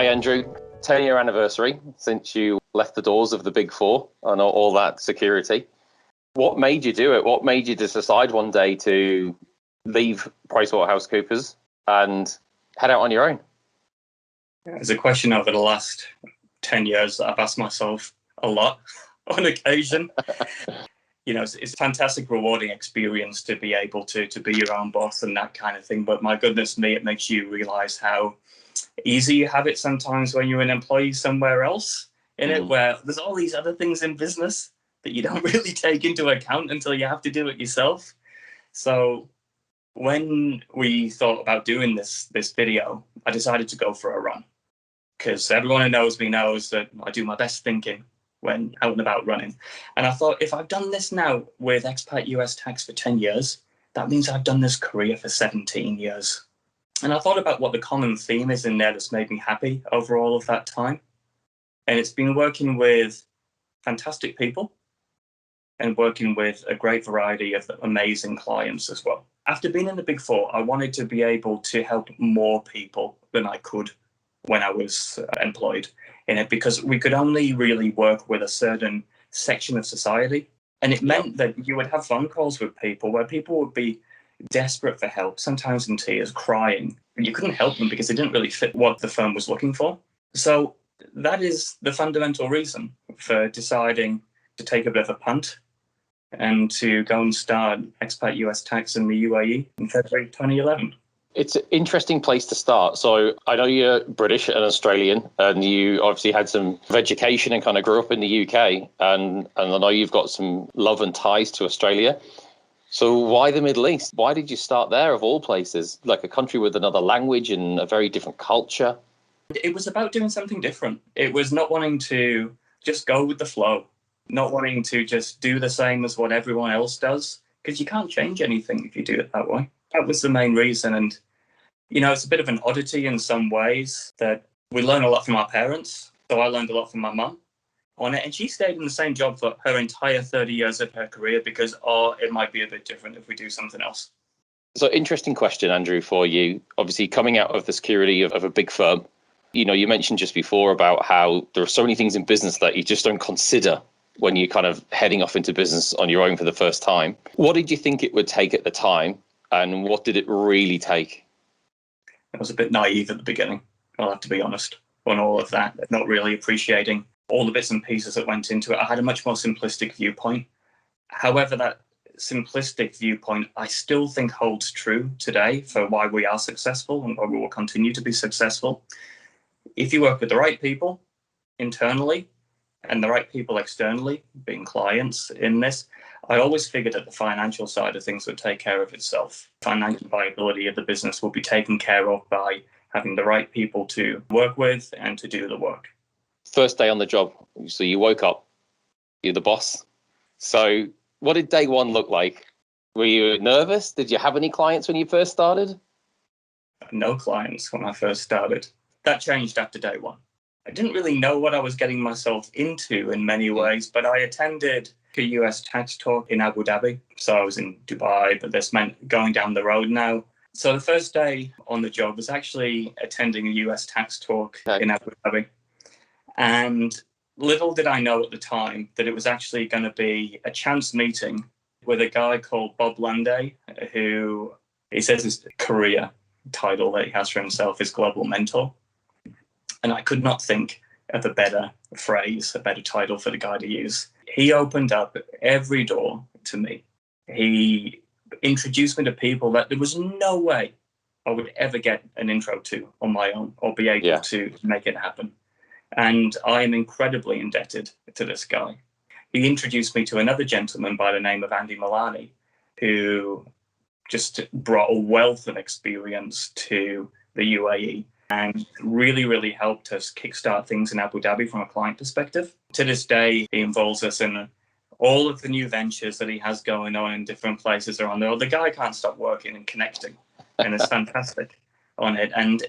Andrew. 10-year anniversary since you left the doors of the Big Four and all that security. What made you do it? What made you just decide one day to leave PricewaterhouseCoopers and head out on your own? It's a question over the last 10 years that I've asked myself a lot on occasion. It's a fantastic, rewarding experience to be able to be your own boss and that kind of thing. But my goodness me, it makes you realize how easy you have it sometimes when you're an employee somewhere else in it, where there's all these other things in business that you don't really take into account until you have to do it yourself. So when we thought about doing this video, I decided to go for a run, because everyone who knows me knows that I do my best thinking when out and about running. And I thought, if I've done this now with Expat US Tax for 10 years, that means I've done this career for 17 years. And I thought about what the common theme is in there that's made me happy over all of that time. And it's been working with fantastic people and working with a great variety of amazing clients as well. After being in the Big Four, I wanted to be able to help more people than I could when I was employed in it, because we could only really work with a certain section of society. And it meant that you would have phone calls with people where people would be desperate for help, sometimes in tears, crying. And you couldn't help them because they didn't really fit what the firm was looking for. So that is the fundamental reason for deciding to take a bit of a punt and to go and start Expat US Tax in the UAE in February 2011. It's an interesting place to start. So I know you're British and Australian, and you obviously had some education and kind of grew up in the UK. And I know you've got some love and ties to Australia. So why the Middle East? Why did you start there of all places? Like a country with another language and a very different culture? It was about doing something different. It was not wanting to just go with the flow, not wanting to just do the same as what everyone else does, because you can't change anything if you do it that way. That was the main reason. And, it's a bit of an oddity in some ways that we learn a lot from our parents. So I learned a lot from my mum on it. And she stayed in the same job for her entire 30 years of her career because, it might be a bit different if we do something else. So interesting question, Andrew, for you. Obviously, coming out of the security of a big firm, you mentioned just before about how there are so many things in business that you just don't consider when you're kind of heading off into business on your own for the first time. What did you think it would take at the time, and what did it really take? I was a bit naive at the beginning, I'll have to be honest, on all of that, not really appreciating all the bits and pieces that went into it. I had a much more simplistic viewpoint. However, that simplistic viewpoint I still think holds true today for why we are successful and why we will continue to be successful. If you work with the right people internally and the right people externally, being clients in this, I always figured that the financial side of things would take care of itself. Financial viability of the business will be taken care of by having the right people to work with and to do the work. First day on the job, so you woke up, you're the boss. So what did day one look like? Were you nervous? Did you have any clients when you first started? No clients when I first started. That changed after day one. I didn't really know what I was getting myself into in many ways, but I attended a US tax talk in Abu Dhabi. So I was in Dubai, but this meant going down the road now. So the first day on the job was actually attending a US tax talk in Abu Dhabi. And little did I know at the time that it was actually going to be a chance meeting with a guy called Bob Landin, who he says his career title that he has for himself is Global Mentor. And I could not think of a better phrase, a better title for the guy to use. He opened up every door to me. He introduced me to people that there was no way I would ever get an intro to on my own or be able to make it happen. And I am incredibly indebted to this guy. He introduced me to another gentleman by the name of Andy Milani, who just brought a wealth of experience to the UAE and really, really helped us kickstart things in Abu Dhabi from a client perspective. To this day, he involves us in all of the new ventures that he has going on in different places around the world. The guy can't stop working and connecting, and it's fantastic on it. And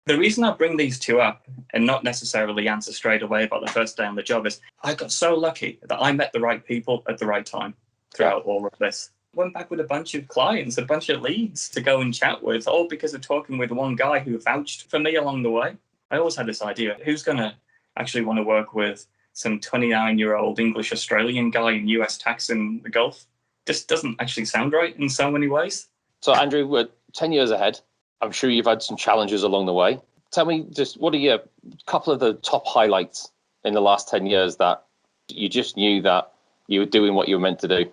the reason I bring these two up and not necessarily answer straight away about the first day on the job is I got so lucky that I met the right people at the right time throughout all of this. Went back with a bunch of clients, a bunch of leads to go and chat with, all because of talking with one guy who vouched for me along the way. I always had this idea, who's going to actually want to work with some 29-year-old English Australian guy in US tax in the Gulf? Just doesn't actually sound right in so many ways. So, Andrew, we're 10 years ahead. I'm sure you've had some challenges along the way. Tell me, just what are your couple of the top highlights in the last 10 years that you just knew that you were doing what you were meant to do?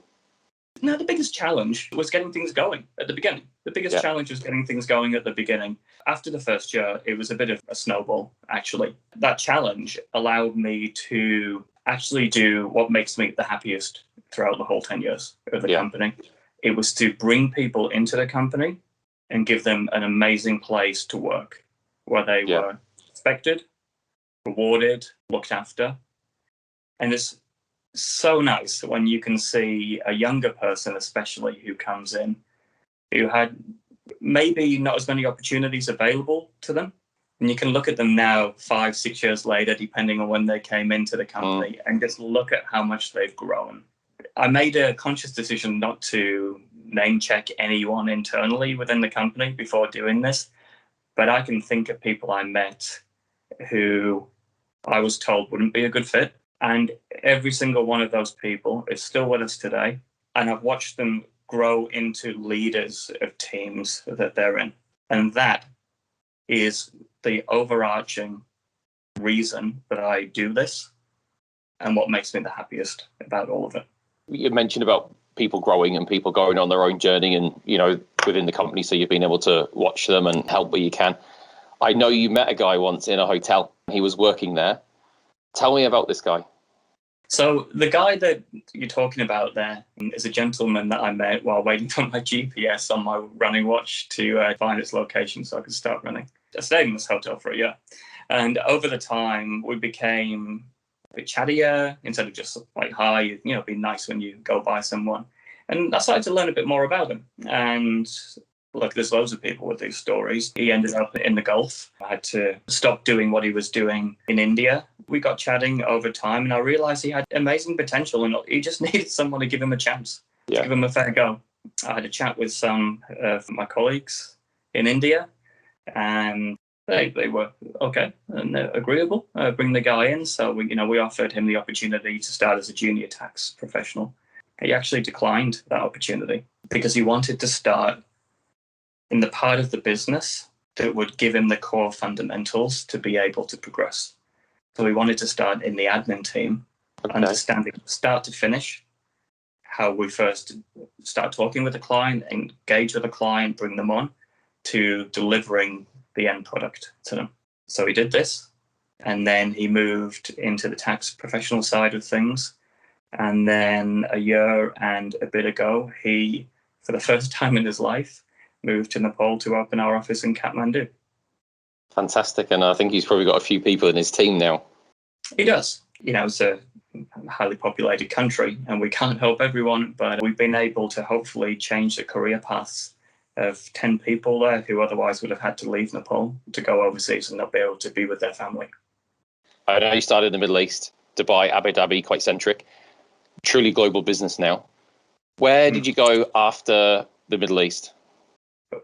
No, the biggest challenge was getting things going at the beginning. The biggest challenge was getting things going at the beginning. After the first year, it was a bit of a snowball, actually. That challenge allowed me to actually do what makes me the happiest throughout the whole 10 years of the company. It was to bring people into the company and give them an amazing place to work, where they were respected, rewarded, looked after. And it's so nice when you can see a younger person, especially, who comes in, who had maybe not as many opportunities available to them. And you can look at them now, 5-6 years later, depending on when they came into the company, and just look at how much they've grown. I made a conscious decision not to name check anyone internally within the company before doing this, but I can think of people I met who I was told wouldn't be a good fit. And every single one of those people is still with us today. And I've watched them grow into leaders of teams that they're in. And that is the overarching reason that I do this and what makes me the happiest about all of it. You mentioned about people growing and people going on their own journey and, you know, within the company. So you've been able to watch them and help where you can. I know you met a guy once in a hotel. He was working there. Tell me about this guy. So the guy that you're talking about there is a gentleman that I met while waiting for my GPS on my running watch to find its location so I could start running. I stayed in this hotel for a year. And over the time, we became a bit chattier instead of just like, hi, you know, be nice when you go by someone. And I started to learn a bit more about him. And look, there's loads of people with these stories. He ended up in the Gulf. I had to stop doing what he was doing in India. We got chatting over time, and I realized he had amazing potential, and he just needed someone to give him a chance, to give him a fair go. I had a chat with some of my colleagues in India, and they were okay and agreeable. Bring the guy in. So we offered him the opportunity to start as a junior tax professional. He actually declined that opportunity because he wanted to start in the part of the business that would give him the core fundamentals to be able to progress. So we wanted to start in the admin team, understanding start to finish, how we first start talking with the client, engage with the client, bring them on, to delivering the end product to them. So he did this, and then he moved into the tax professional side of things. And then a year and a bit ago, he, for the first time in his life, moved to Nepal to open our office in Kathmandu. Fantastic. And I think he's probably got a few people in his team now. He does. You know, it's a highly populated country and we can't help everyone, but we've been able to hopefully change the career paths of 10 people there who otherwise would have had to leave Nepal to go overseas and not be able to be with their family. I know you started in the Middle East, Dubai, Abu Dhabi, quite centric, truly global business now. Where did you go after the Middle East?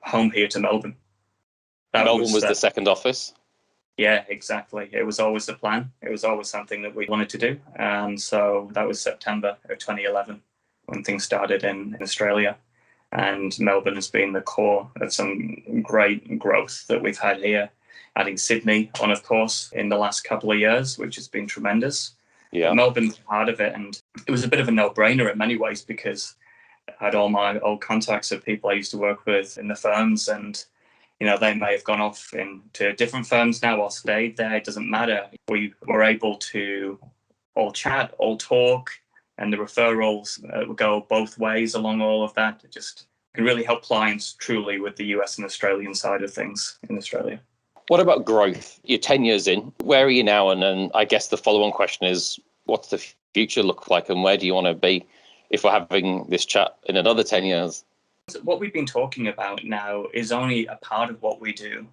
Home here to Melbourne. Melbourne was the second office? Yeah, exactly. It was always the plan. It was always something that we wanted to do. And so that was September of 2011 when things started in Australia. And Melbourne has been the core of some great growth that we've had here. Adding Sydney on, of course, in the last couple of years, which has been tremendous. Yeah. Melbourne's part of it. And it was a bit of a no-brainer in many ways because I had all my old contacts of people I used to work with in the firms, and you know, they may have gone off into different firms now or stayed there. It doesn't matter. We were able to all chat, all talk, and the referrals would go both ways along all of that. It just can really help clients truly with the US and Australian side of things in Australia. What about growth? You're 10 years in. Where are you now? And then I guess the follow-on question is, what's the future look like and where do you want to be if we're having this chat in another 10 years? What we've been talking about now is only a part of what we do.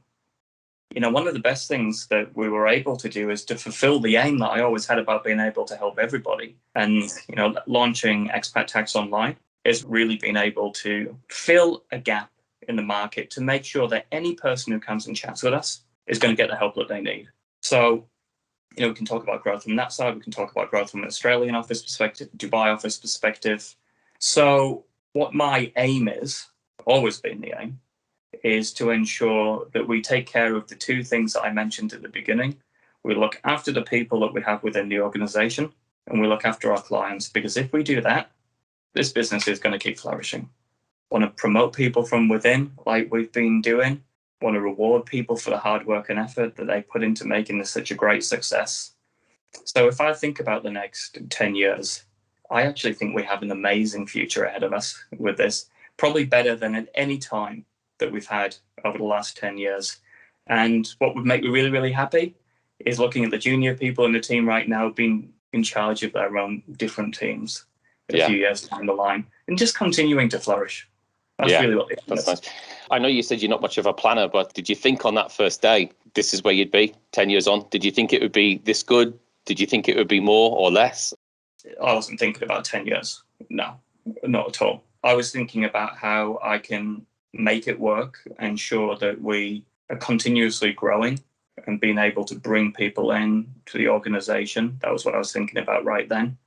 You know, one of the best things that we were able to do is to fulfill the aim that I always had about being able to help everybody. And, you know, launching Expat Tax Online has really been able to fill a gap in the market to make sure that any person who comes and chats with us is going to get the help that they need. So, we can talk about growth from that side. We can talk about growth from an Australian office perspective, Dubai office perspective. So what my aim is, always been the aim, is to ensure that we take care of the two things that I mentioned at the beginning. We look after the people that we have within the organization, and we look after our clients, because if we do that, this business is going to keep flourishing. Want to promote people from within, like we've been doing. Want to reward people for the hard work and effort that they put into making this such a great success. So if I think about the next 10 years, I actually think we have an amazing future ahead of us with this, probably better than at any time that we've had over the last 10 years. And what would make me really, really happy is looking at the junior people in the team right now being in charge of their own different teams a few years down the line and just continuing to flourish. That's really what that's nice. I know you said you're not much of a planner, but did you think on that first day, this is where you'd be 10 years on? Did you think it would be this good? Did you think it would be more or less? I wasn't thinking about 10 years. No, not at all. I was thinking about how I can make it work, ensure that we are continuously growing and being able to bring people in to the organization. That was what I was thinking about right then.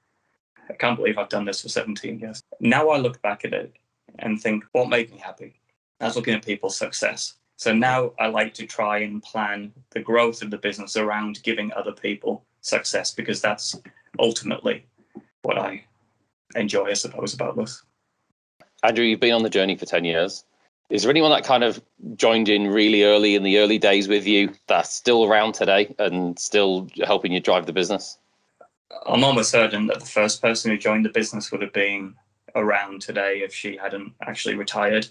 I can't believe I've done this for 17 years. Now I look back at it and think, what made me happy? I was looking at people's success. So now I like to try and plan the growth of the business around giving other people success, because that's ultimately what I enjoy, I suppose, about this. Andrew, you've been on the journey for 10 years. Is there anyone that kind of joined in really early in the early days with you that's still around today and still helping you drive the business? I'm almost certain that the first person who joined the business would have been around today if she hadn't actually retired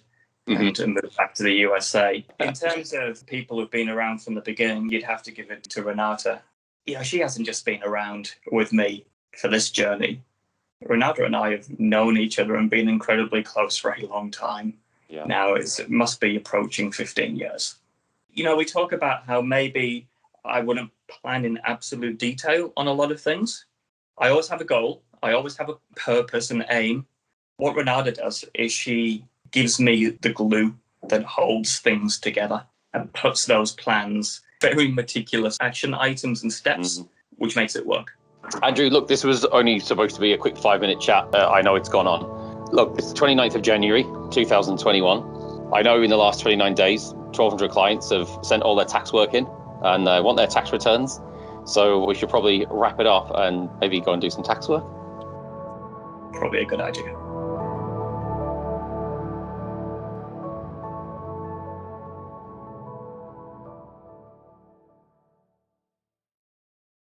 and moved back to the USA. In terms of people who've been around from the beginning, you'd have to give it to Renata. She hasn't just been around with me for this journey. Renata and I have known each other and been incredibly close for a long time. Now it must be approaching 15 years. We talk about how maybe I wouldn't plan in absolute detail on a lot of things. I always have a goal. I always have a purpose and aim. What Renata does is she gives me the glue that holds things together and puts those plans, very meticulous action items and steps, which makes it work. Andrew, look, this was only supposed to be a quick 5-minute chat. I know it's gone on. Look, it's the 29th of January, 2021. I know in the last 29 days, 1,200 clients have sent all their tax work in and want their tax returns. So we should probably wrap it up and maybe go and do some tax work. Probably a good idea.